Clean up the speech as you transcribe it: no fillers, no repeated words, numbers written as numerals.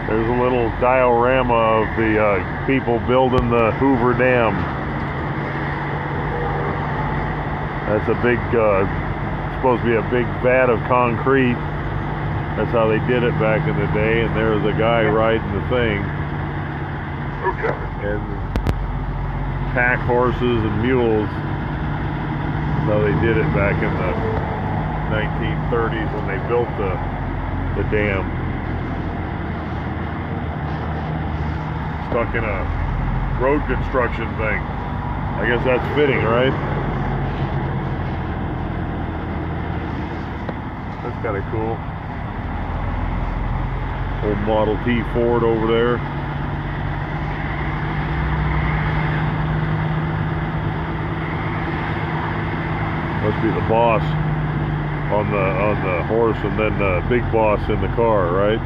There's a little diorama of the people building the Hoover Dam. That's a big, supposed to be a big vat of concrete. That's how they did it back in the day. And there's a guy riding the thing. And pack horses and mules. That's how they did it back in the 1930s when they built the dam. Stuck in a road construction thing. I guess that's fitting, right? That's kind of cool. Old Model T Ford over there. Must be the boss on the horse, and then the big boss in the car, right?